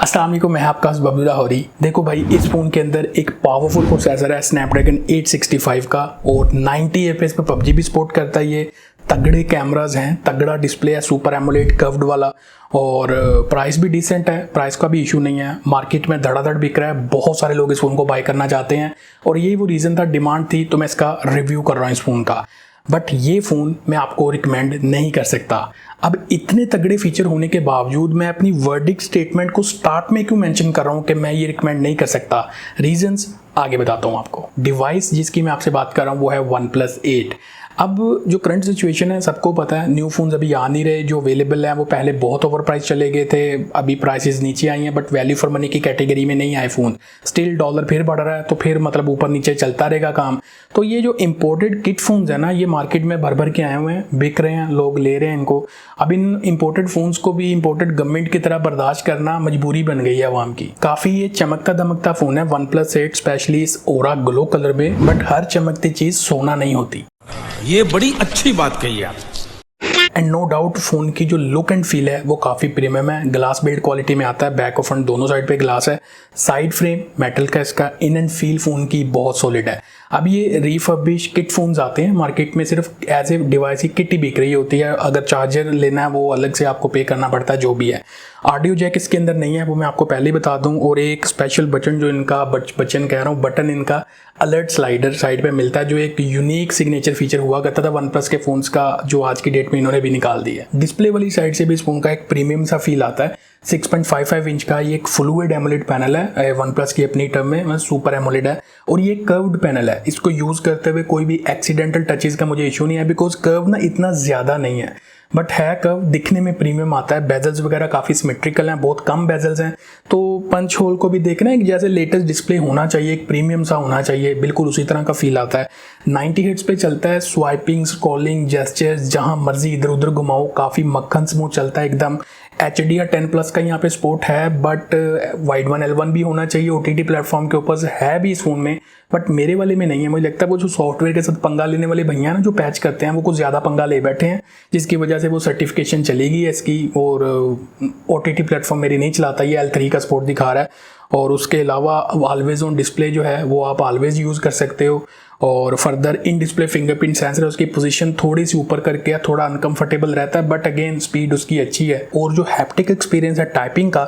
अस्सलाम वालेकुम, मैं आपका बबीरा हौरी। देखो भाई, इस फ़ोन के अंदर एक पावरफुल प्रोसेसर है स्नैपड्रैगन 865 का और 90 एफपीएस पे पबजी भी सपोर्ट करता है। ये तगड़े कैमराज हैं, तगड़ा डिस्प्ले है, सुपर एमोलेड कर्व्ड वाला, और प्राइस भी डिसेंट है। प्राइस का भी इशू नहीं है। मार्केट में धड़ाधड़ बिक रहा है, बहुत सारे लोग इस फ़ोन को बाय करना चाहते हैं और यही वो रीज़न था, डिमांड थी, तो मैं इसका रिव्यू कर रहा हूँ इस फ़ोन का। बट ये फ़ोन मैं आपको रिकमेंड नहीं कर सकता। अब इतने तगड़े फीचर होने के बावजूद मैं अपनी वर्डिक्ट स्टेटमेंट को स्टार्ट में क्यों मेंशन कर रहा हूँ कि मैं ये रिकमेंड नहीं कर सकता, रीजंस आगे बताता हूँ आपको। डिवाइस जिसकी मैं आपसे बात कर रहा हूँ वो है OnePlus 8। अब जो करंट सिचुएशन है सबको पता है, न्यू फ़ोन्स अभी आ नहीं रहे, जो अवेलेबल हैं वो पहले बहुत ओवर प्राइस चले गए थे, अभी प्राइसेस नीचे आई हैं, बट वैल्यू फॉर मनी की कैटेगरी में नहीं आए फ़ोन। स्टिल डॉलर फिर बढ़ रहा है, तो फिर मतलब ऊपर नीचे चलता रहेगा काम। तो ये जो इम्पोर्टेड किट फ़ोन्स है ना, ये मार्केट में भर भर के आए हुए हैं, बिक रहे हैं, लोग ले रहे हैं इनको। अब इन इम्पोर्टेड फ़ोन्स को भी इम्पोर्टेड गवर्नमेंट की तरह बर्दाश्त करना मजबूरी बन गई है आवाम की। काफ़ी ये चमकता दमकता फ़ोन है OnePlus 8, स्पेशली इस ओरा ग्लो कलर में, बट हर चमकती चीज़ सोना नहीं होती। ये बड़ी अच्छी बात कही आप। एंड नो डाउट फ़ोन की जो लुक एंड फील है वो काफ़ी प्रीमियम है। ग्लास बिल्ड क्वालिटी में आता है, बैक और फ्रंट दोनों साइड पे ग्लास है, साइड फ्रेम मेटल का, इसका इन एंड फील फ़ोन की बहुत सॉलिड है। अब ये रिफर्बिश किट फ़ोन्स आते हैं मार्केट में, सिर्फ एज ए डिवाइस ही किट ही बिक रही होती है। अगर चार्जर लेना है वो अलग से आपको पे करना पड़ता है, जो भी है। ऑडियो जैक इसके अंदर नहीं है, वो मैं आपको पहले ही बता दूं। और एक स्पेशल बटन जो इनका बटन कह रहा हूँ, बटन इनका अलर्ट स्लाइडर साइड पे मिलता है, जो एक यूनिक सिग्नेचर फीचर हुआ करता था OnePlus के फ़ोन्स का, जो आज की डेट में इन्होंने भी निकाल दिया है। डिस्प्ले वाली साइड से भी इस फ़ोन का एक प्रीमियम सा फील आता है। 6.55 इंच का ये एक फ्लूइड एमोलेड पैनल है, OnePlus की अपनी टर्म में सुपर एमोलेड है, और ये कर्व्ड पैनल है। इसको यूज़ करते हुए कोई भी एक्सीडेंटल टचेस का मुझे इशू नहीं है, बिकॉज कर्व ना इतना ज़्यादा नहीं है, बट है कर्व, दिखने में प्रीमियम आता है। बेजल्स वगैरह काफ़ी सिमेट्रिकल हैं, बहुत कम बेजल्स हैं, तो पंच होल को भी देखना है जैसे लेटेस्ट डिस्प्ले होना चाहिए, एक प्रीमियम सा होना चाहिए, बिल्कुल उसी तरह का फील आता है। 90 हर्ट्ज पे चलता है, स्वाइपिंग, स्क्रॉलिंग, जेस्चर्स जहां मर्जी इधर उधर घुमाओ, काफ़ी मक्खन स्मूथ चलता है एकदम। HDR 10+ का यहाँ पे सपोर्ट है, बट वाइड वन L1 भी होना चाहिए OTT प्लेटफॉर्म के ऊपर, है भी इस फोन में, बट मेरे वाले में नहीं है। मुझे लगता है वो जो सॉफ्टवेयर के साथ पंगा लेने वाले भैया ना, जो पैच करते हैं, वो कुछ ज़्यादा पंगा ले बैठे हैं, जिसकी वजह से वो सर्टिफिकेशन चलेगी इसकी, और OTT प्लेटफॉर्म मेरी नहीं चलाता। ये L3 का सपोर्ट दिखा रहा है, और उसके अलावा ऑलवेज ऑन डिस्प्ले जो है वो आप ऑलवेज यूज़ कर सकते हो। और further in display fingerprint sensor है, उसकी पोजीशन थोड़ी सी ऊपर करके थोड़ा अनकंफर्टेबल रहता है, बट अगेन स्पीड उसकी अच्छी है। और जो हैप्टिक एक्सपीरियंस है टाइपिंग का,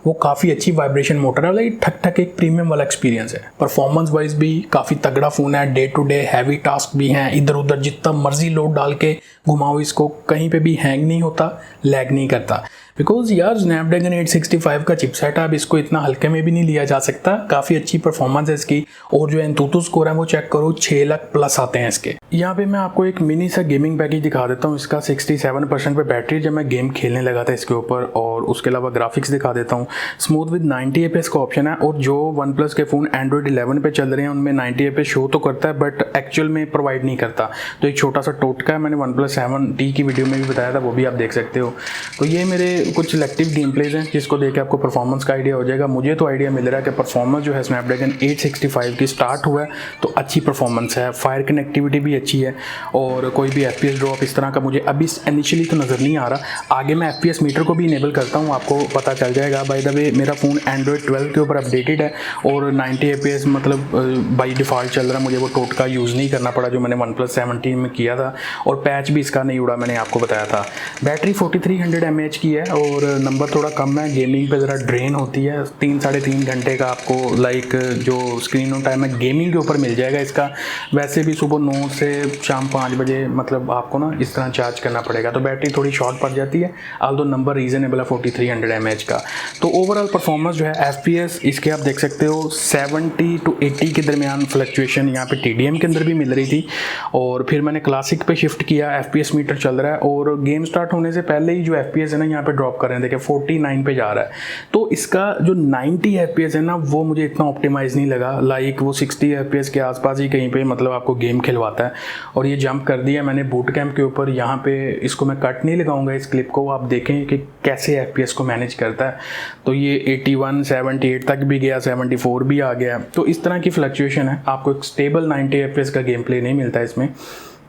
वो काफ़ी अच्छी वाइब्रेशन मोटर है, लाइक ठक ठक एक प्रीमियम वाला एक्सपीरियंस है। परफॉर्मेंस वाइज भी काफ़ी तगड़ा फ़ोन है, day to day heavy task भी हैं, इधर उधर जितना मर्जी लोड डाल के घुमाओ इसको, कहीं पे भी हैंग नहीं होता, लैग नहीं करता, बिकॉज यार स्नैपड्रैगन 865 का चिपसेट है, अब इसको इतना हल्के में भी नहीं लिया जा सकता। काफ़ी अच्छी परफॉर्मेंस है इसकी, और जो एंतुतु स्कोर है वो चेक करो, 6 लाख प्लस आते हैं इसके। यहाँ पे मैं आपको एक मिनी सा गेमिंग पैकेज दिखा देता हूँ। इसका 67% पे बैटरी, जब मैं गेम खेलने लगा था इसके ऊपर, और उसके अलावा ग्राफिक्स दिखा देता हूँ। स्मूथ विद 90 FPS का ऑप्शन है, और जो OnePlus के फ़ोन Android 11 पे चल रहे हैं उनमें 90 FPS शो तो करता है, बट एक्चुअल में प्रोवाइड नहीं करता। तो एक छोटा सा टोटका है, मैंने OnePlus 7T की वीडियो में भी बताया था, वो भी आप देख सकते हो। तो ये मेरे कुछ सिलेक्टिव गेम प्लेज हैं, जिसको देख के आपको परफॉर्मेंस का आइडिया हो जाएगा। मुझे तो आइडिया मिल रहा है कि परफॉर्मेंस जो है स्नैपड्रैगन 865 की स्टार्ट हुआ है तो अच्छी परफॉर्मेंस है, फायर कनेक्टिविटी भी अच्छी है, और कोई भी FPS ड्रॉप इस तरह का मुझे अभी इनिशियली तो नज़र नहीं आ रहा। आगे मैं FPS मीटर को भी इनेबल करता हूँ, आपको पता चल जाएगा। बाय द वे मेरा फ़ोन Android 12 के ऊपर अपडेटेड है, और 90 FPS मतलब बाई डिफ़ॉल्ट चल रहा है, मुझे वो टोटका यूज़ नहीं करना पड़ा जो मैंने OnePlus 17 में किया था, और पैच भी इसका नहीं उड़ा, मैंने आपको बताया था। बैटरी 4300 mAh की है, और नंबर थोड़ा कम है, गेमिंग पे ज़रा ड्रेन होती है। 3-3.5 घंटे का आपको लाइक जो स्क्रीन ऑन टाइम है गेमिंग के ऊपर मिल जाएगा इसका। वैसे भी सुबह 9 से शाम 5 बजे मतलब आपको ना इस तरह चार्ज करना पड़ेगा, तो बैटरी थोड़ी शॉर्ट पड़ जाती है, आल्दो नंबर रीजनेबल है 4300 mAh का। तो ओवरऑल परफॉर्मेंस जो है FPS इसके आप देख सकते हो 70 to 80 के दरमियान फ्लक्चुएशन यहाँ पे TDM के अंदर भी मिल रही थी, और फिर मैंने क्लासिक पे शिफ्ट किया, FPS मीटर चल रहा है, और गेम स्टार्ट होने से पहले ही जो FPS है ना यहाँ पे ड्रॉप कर रहे हैं, देखिए 49 पे जा रहा है। तो इसका जो 90 FPS है ना, वो मुझे इतना ऑप्टिमाइज नहीं लगा, लाइक वो 60 FPS के आसपास ही कहीं पे मतलब आपको गेम खिलवाता है। और ये जंप कर दिया मैंने बूट कैम्प के ऊपर, यहाँ पे इसको मैं कट नहीं लगाऊंगा इस क्लिप को, आप देखें कि कैसे FPS को मैनेज करता है। तो ये 81, 78 तक भी गया, 74 भी आ गया। तो इस तरह की फ्लक्चुएशन है, आपको एक स्टेबल 90 FPS का गेम प्ले नहीं मिलता इसमें।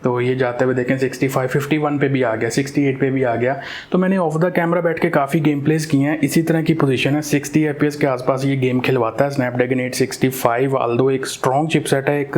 तो ये जाते हुए देखें 65, 51 पे भी आ गया, 68 पे भी आ गया। तो मैंने ऑफ द कैमरा बैठ के काफ़ी गेम प्लेस किए हैं। इसी तरह की पोजीशन है, 60 FPS के आसपास ये गेम खिलवाता है। स्नैपड्रैगन 865 ऑल्दो एक स्ट्रॉन्ग चिपसेट है, एक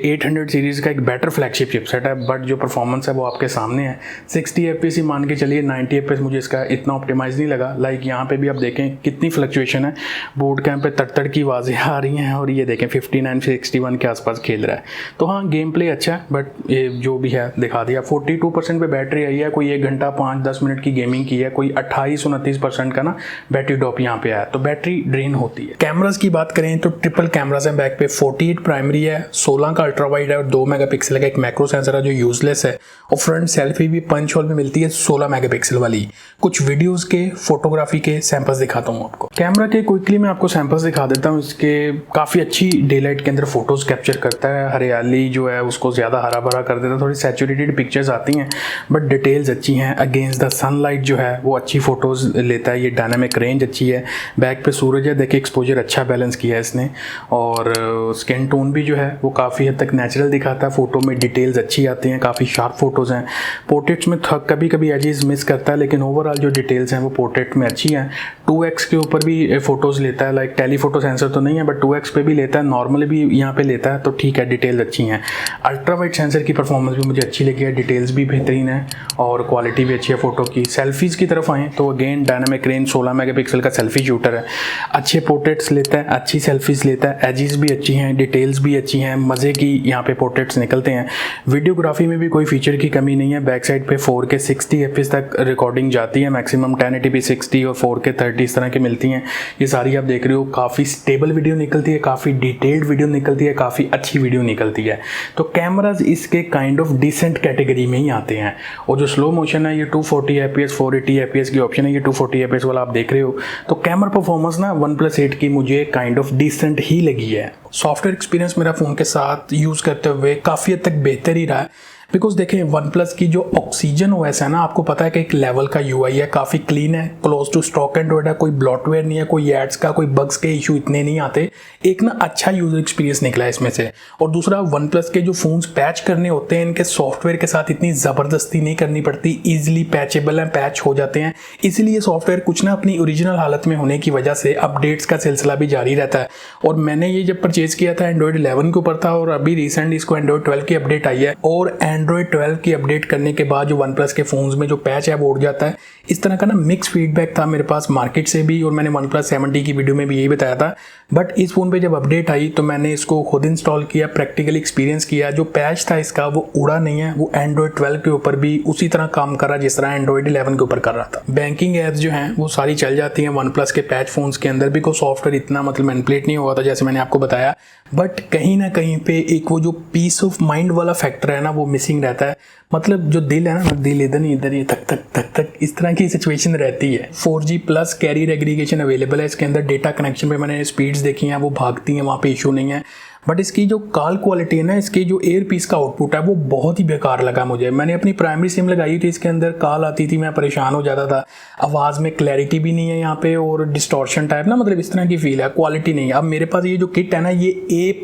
800 सीरीज़ का एक बेटर फ्लैगशिप चिपसेट है, बट जो परफॉर्मेंस है वो आपके सामने है। 60 FPS ही मान के चलिए, 90 FPS मुझे इसका इतना ऑप्टिमाइज नहीं लगा। लाइक यहाँ पे भी आप देखें कितनी फ्लक्चुएशन है, बोर्ड कैम पे तड़ की आवाज़ें आ रही हैं, और ये देखें 59 से 61 के आसपास खेल रहा है। तो हाँ, गेम प्ले अच्छा है, बट ये जो भी है दिखा दिया। 42% पे बैटरी आई है, कोई 1 घंटा 5-10 मिनट की गेमिंग की है, कोई 28-29% का ना बैटरी ड्रॉप यहाँ पे आया, तो बैटरी ड्रेन होती है। कैमरास की बात करें तो ट्रिपल कैमरास हैं बैक पे, 48 प्राइमरी है, 16 का अल्ट्रा वाइड है और 2 मेगापिक्सल का एक मैक्रो सेंसर है जो यूजलेस है, और फ्रंट सेल्फी भी पंच होल में मिलती है 16 मेगापिक्सल वाली। कुछ वीडियोस के फोटोग्राफी के सैंपल्स दिखाता हूँ आपको। कैमरा के क्विकली मैं आपको सैंपल्स दिखा देता हूँ। इसके काफ़ी अच्छी डे लाइट के अंदर फोटोज कैप्चर करता है, हरियाली जो है उसको ज़्यादा हरा भरा कर देता है, थोड़ी सैचुरेटेड पिक्चर्स आती हैं बट डिटेल्स अच्छी हैं। अगेंस्ट द सनलाइट जो है वो अच्छी फोटोज़ लेता है। ये डायनामिक रेंज अच्छी है, बैक पे सूरज है, देखिए एक्सपोजर अच्छा बैलेंस किया है इसने, और स्किन टोन भी जो है वो काफ़ी हद तक नेचुरल दिखाता है। फोटो में डिटेल्स अच्छी आती हैं, काफ़ी शार्प फोटोज़ हैं। पोर्ट्रेट्स में कभी कभी एजेस मिस करता है, लेकिन ओवरऑल जो डिटेल्स हैं वो पोर्ट्रेट में अच्छी हैं। 2x के ऊपर भी फ़ोटोज़ लेता है, लाइक टेलीफोटो सेंसर तो नहीं है बट 2x पे भी लेता है, नॉर्मली भी यहाँ पे लेता है, तो ठीक है, डिटेल्स अच्छी हैं। अल्ट्रा वाइड सेंसर की परफॉर्मेंस भी मुझे अच्छी लगी है, डिटेल्स भी बेहतरीन है और क्वालिटी भी अच्छी है फ़ोटो की। सेल्फीज़ की तरफ आएँ तो अगेन डायनामिक रेंज 16 मेगापिक्सल का सेल्फी शूटर है, अच्छे पोर्ट्रेट्स लेता है, अच्छी सेल्फीज़ लेता है, एजेस भी अच्छी हैं, डिटेल्स भी अच्छी हैं, मज़े की यहाँ पे पोर्ट्रेट्स निकलते हैं। वीडियोग्राफी में भी कोई फीचर की कमी नहीं है। बैक साइड पे 4K 60 FPS तक रिकॉर्डिंग जाती है, मैक्सिमम 1080p 60 और 4K 30 इस तरह की मिलती हैं। ये सारी आप देख रहे हो, काफ़ी स्टेबल वीडियो निकलती है, काफ़ी डिटेल्ड वीडियो निकलती है, काफ़ी अच्छी वीडियो निकलती है। तो कैमराज इसके काइंड ऑफ डिसेंट कैटेगरी में ही आते हैं। और जो स्लो मोशन है ये 240 FPS 480 FPS की ऑप्शन है, ये 240 FPS वाला आप देख रहे हो। तो कैमरा परफॉर्मेंस ना OnePlus 8 की मुझे काइंड ऑफ डिसेंट ही लगी है। सॉफ्टवेयर एक्सपीरियंस मेरा फ़ोन के साथ यूज़ करते हुए काफ़ी हद तक बेहतर ही रहा है, बिकॉज देखें OnePlus की जो ऑक्सीजन OS है ना, आपको पता है कि एक लेवल का UI है, काफ़ी क्लीन है, क्लोज टू स्टॉक एंड्रॉइड है, कोई ब्लॉटवेयर नहीं है, कोई एड्स का कोई बग्स के इशू इतने नहीं आते। एक ना अच्छा यूज़र एक्सपीरियंस निकला है इसमें से। और दूसरा, OnePlus के जो फ़ोन्स पैच करने होते हैं इनके सॉफ्टवेयर के साथ इतनी ज़बरदस्ती नहीं करनी पड़ती, ईजिली पैचेबल हैं, पैच हो जाते हैं। इसीलिए सॉफ्टवेयर कुछ ना अपनी ओरिजिनल हालत में होने की वजह से अपडेट्स का सिलसिला भी जारी रहता है। और मैंने ये जब परचेज़ किया था एंड्रॉइड 11 के ऊपर था, और अभी रिसेंटली इसको एंड्रॉइड 12 की अपडेट आई है, और एंड्रॉइड 12 की अपडेट करने के बाद जो OnePlus के फ़ोन्स में जो पैच है वो उड़ जाता है। इस तरह का ना मिक्स फीडबैक था मेरे पास मार्केट से भी, और मैंने OnePlus 7T की वीडियो में भी यही बताया था। बट इस फ़ोन पे जब अपडेट आई तो मैंने इसको खुद इंस्टॉल किया, प्रैक्टिकली एक्सपीरियंस किया। जो पैच था इसका वो उड़ा नहीं है, वो एंड्रॉइड 12 के ऊपर भी उसी तरह काम कर रहा जिस तरह एंड्रॉइड 11 के ऊपर कर रहा था। बैंकिंग ऐप्स जो हैं वो सारी चल जाती हैं OnePlus के पैच फ़ोन्स के अंदर, बिकॉज सॉफ्टवेयर इतना मतलब मैनिपुलेट नहीं हुआ था जैसे मैंने आपको बताया। बट कहीं ना कहीं पे एक वो जो पीस ऑफ माइंड वाला फैक्टर है ना वो मिसिंग रहता है। मतलब जो दिल है ना, दिल इधर नहीं इधर, ये तक तक तक तक इस तरह की सिचुएशन रहती है। 4G plus career aggregation available है इसके अंदर। डेटा कनेक्शन पे मैंने स्पीड्स देखी हैं, वो भागती हैं, वहाँ पे इशू नहीं है। बट इसकी जो कॉल क्वालिटी है ना, इसकी जो एयर पीस का आउटपुट है वो बहुत ही बेकार लगा मुझे। मैंने अपनी प्राइमरी सिम लगाई थी, इसके अंदर कॉल आती थी, मैं परेशान हो जाता था। आवाज़ में क्लैरिटी भी नहीं है यहाँ पे, और डिस्टॉर्शन टाइप ना, मतलब इस तरह की फील है, क्वालिटी नहीं है। अब मेरे पास ये जो किट है ना, ये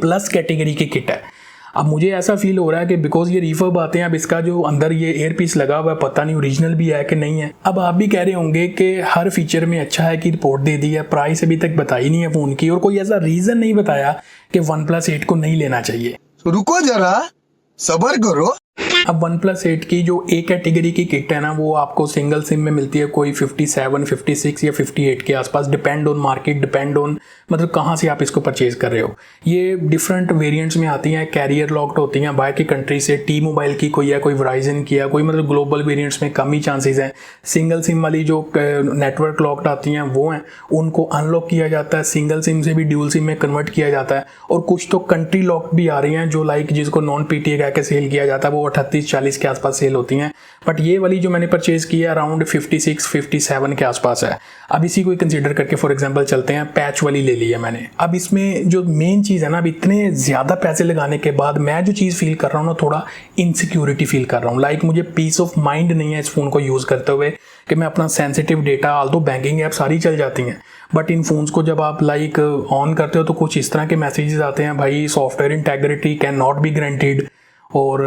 A+ कैटेगरी की किट है। अब मुझे ऐसा फील हो रहा है कि बिकॉज ये रिफर्ब आते हैं, अब इसका जो अंदर ये एयर पीस लगा हुआ है पता नहीं ओरिजिनल भी है कि नहीं है। अब आप भी कह रहे होंगे कि हर फीचर में अच्छा है कि रिपोर्ट दे दी है, प्राइस अभी तक बताई नहीं है फ़ोन की, और कोई ऐसा रीज़न नहीं बताया कि OnePlus 8 को नहीं लेना चाहिए। रुको जरा, सब्र करो। अब OnePlus 8 की जो A कैटेगरी की किट है ना, वो आपको सिंगल सिम में मिलती है, कोई 57, 56 या 58 के आसपास, depend on market, depend on मतलब कहाँ से आप इसको परचेज कर रहे हो। ये डिफरेंट वेरिएंट्स में आती हैं, कैरियर लॉक्ड होती हैं बाहर की कंट्री से। T-Mobile की कोई है, कोई Verizon की है, कोई मतलब ग्लोबल वेरिएंट्स में कम ही चांसेस हैं। सिंगल सिम वाली जो नेटवर्क लॉक्ड आती हैं वो हैं, उनको अनलॉक किया जाता है, सिंगल सिम से भी ड्यूल सिम में कन्वर्ट किया जाता है। और कुछ तो कंट्री लॉक्ड भी आ रही हैं, जो लाइक जिसको नॉन PTA कह के सेल किया जाता है, वो 38-40 के आसपास सेल होती हैं। बट ये वाली जो मैंने परचेज की है अराउंड 56-57 के आसपास है। अब इसी को कंसीडर करके फॉर एग्जांपल चलते हैं, पैच वाली ले ली है मैंने। अब इसमें जो मेन चीज़ है ना, अब इतने ज़्यादा पैसे लगाने के बाद मैं जो चीज़ फील कर रहा हूँ ना, थोड़ा इनसिक्योरिटी फील कर रहा हूँ। लाइक मुझे पीस ऑफ माइंड नहीं है इस फ़ोन को यूज़ करते हुए कि मैं अपना sensitive data, Aldous banking app सारी चल जाती हैं, बट इन फ़ोन्स को जब आप लाइक ऑन करते हो तो कुछ इस तरह के मैसेजेस आते हैं, भाई software integrity can not be guaranteed. और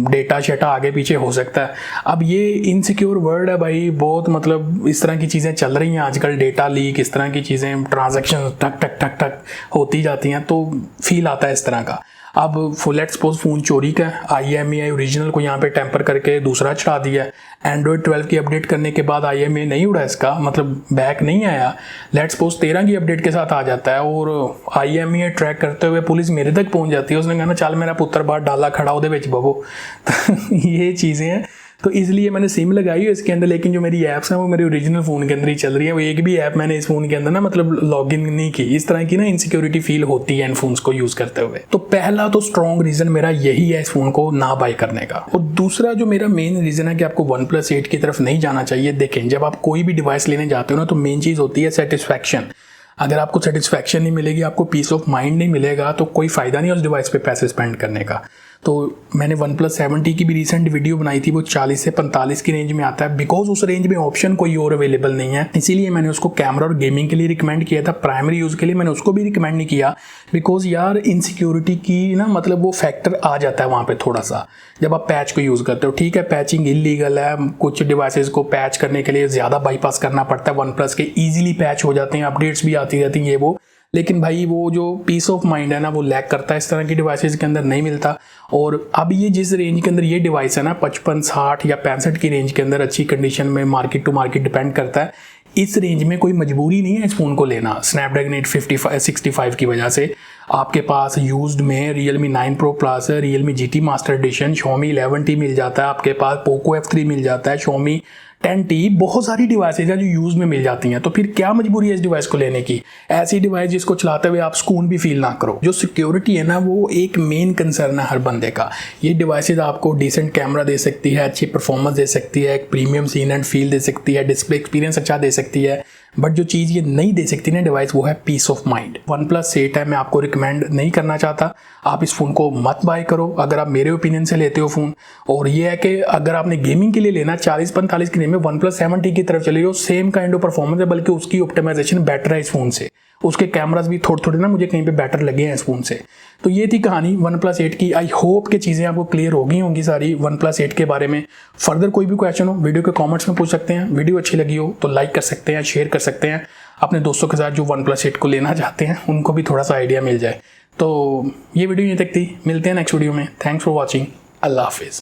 डेटा शेटा आगे पीछे हो सकता है। अब ये इनसिक्योर वर्ल्ड है भाई, बहुत मतलब इस तरह की चीज़ें चल रही हैं आजकल, डेटा लीक, इस तरह की चीज़ें, ट्रांजैक्शन टक टक टक टक होती जाती हैं, तो फील आता है इस तरह का। अब लेट्स सपोज फ़ोन चोरी का IMEI ओरिजिनल को यहाँ पे टेम्पर करके दूसरा चढ़ा दिया है। एंड्रॉयड 12 की अपडेट करने के बाद IMEI नहीं उड़ा इसका, मतलब बैक नहीं आया। लेट्स सपोज 13 की अपडेट के साथ आ जाता है और IMEI ट्रैक करते हुए पुलिस मेरे तक पहुँच जाती है। उसने कहा ना चल मेरा पुत्र बाहर डाला खड़ा उहदे विच बवो। तो ये चीज़ें हैं, तो इसलिए मैंने सिम लगाई है इसके अंदर, लेकिन जो मेरी ऐप्स हैं वो मेरे ओरिजिनल फ़ोन के अंदर ही चल रही है। वो एक भी ऐप मैंने इस फ़ोन के अंदर ना मतलब लॉगिन नहीं की। इस तरह की ना इनसिक्योरिटी फील होती है इन फ़ोन्स को यूज़ करते हुए। तो पहला तो स्ट्रॉन्ग रीज़न मेरा यही है इस फ़ोन को ना बाय करने का। और दूसरा जो मेरा मेन रीज़न है कि आपको OnePlus 8 की तरफ नहीं जाना चाहिए। देखें, जब आप कोई भी डिवाइस लेने जाते हो ना, तो मेन चीज़ होती है सेटिस्फैक्शन। अगर आपको सेटिस्फैक्शन नहीं मिलेगी, आपको पीस ऑफ माइंड नहीं मिलेगा, तो कोई फ़ायदा नहीं है उस डिवाइस पे पैसे स्पेंड करने का। तो मैंने OnePlus 7T की भी रिसेंट वीडियो बनाई थी, वो 40 से 45 की रेंज में आता है। बिकॉज उस रेंज में ऑप्शन कोई और अवेलेबल नहीं है, इसीलिए मैंने उसको कैमरा और गेमिंग के लिए रिकमेंड किया था। प्राइमरी यूज़ के लिए मैंने उसको भी रिकमेंड नहीं किया, बिकॉज यार इनसिक्योरिटी की ना मतलब वो फैक्टर आ जाता है वहाँ पे थोड़ा सा, जब आप पैच को यूज़ करते हो। ठीक है, पैचिंग इलीगल है, कुछ डिवाइसेस को पैच करने के लिए ज़्यादा बाईपास करना पड़ता है। OnePlus के ईजिली पैच हो जाते हैं, अपडेट्स भी आती रहती हैं ये वो, लेकिन भाई वो जो पीस ऑफ माइंड है ना वो लैक करता है, इस तरह की डिवाइसेस के अंदर नहीं मिलता। और अब ये जिस रेंज के अंदर ये डिवाइस है ना 55, 60 या 65 की रेंज के अंदर, अच्छी कंडीशन में, मार्केट टू मार्केट डिपेंड करता है, इस रेंज में कोई मजबूरी नहीं है इस फ़ोन को लेना स्नैपड्रैगन 865 की वजह से। आपके पास यूज्ड में Realme 9 Pro Plus है, Realme GT Master Edition, Xiaomi 11T मिल जाता है, आपके पास Poco F3 मिल जाता है, Xiaomi 10T, बहुत सारी डिवाइसेज हैं जो यूज़ में मिल जाती हैं। तो फिर क्या मजबूरी है इस डिवाइस को लेने की? ऐसी डिवाइस जिसको चलाते हुए आप सुकून भी फील ना करो। जो सिक्योरिटी है ना वो एक मेन कंसर्न है हर बंदे का। ये डिवाइसेज आपको डिसेंट कैमरा दे सकती है, अच्छी परफॉर्मेंस दे सकती है, एक प्रीमियम सीन एंड फील दे सकती है, डिस्प्ले एक्सपीरियंस अच्छा दे सकती है, बट जो चीज़ ये नहीं दे सकती ना डिवाइस, वो है पीस ऑफ माइंड। OnePlus 8 है, मैं आपको रिकमेंड नहीं करना चाहता, आप इस फ़ोन को मत बाय करो अगर आप मेरे ओपिनियन से लेते हो फ़ोन। और ये है कि अगर आपने गेमिंग के लिए लेना 40-45 की रेंज में OnePlus 7T की तरफ चले जाओ, सेम काइंड ऑफ परफॉर्मेंस है, बल्कि उसकी ऑप्टिमाइजेशन बेटर है इस फ़ोन से। उसके कैमरास भी थोड़े थोड़े ना मुझे कहीं पे बेटर लगे हैं इस फ़ोन से। तो ये थी कहानी OnePlus 8 की। आई होप कि चीज़ें आपको क्लियर हो गई होंगी सारी OnePlus 8 के बारे में। फर्दर कोई भी क्वेश्चन हो वीडियो के कमेंट्स में पूछ सकते हैं। वीडियो अच्छी लगी हो तो लाइक कर सकते हैं, शेयर कर सकते हैं अपने दोस्तों के साथ जो OnePlus 8 को लेना चाहते हैं, उनको भी थोड़ा सा आइडिया मिल जाए। तो ये वीडियो यहीं तक थी, मिलते हैं नेक्स्ट वीडियो में। थैंक्स फॉर वॉचिंग, अल्लाह हाफिज़।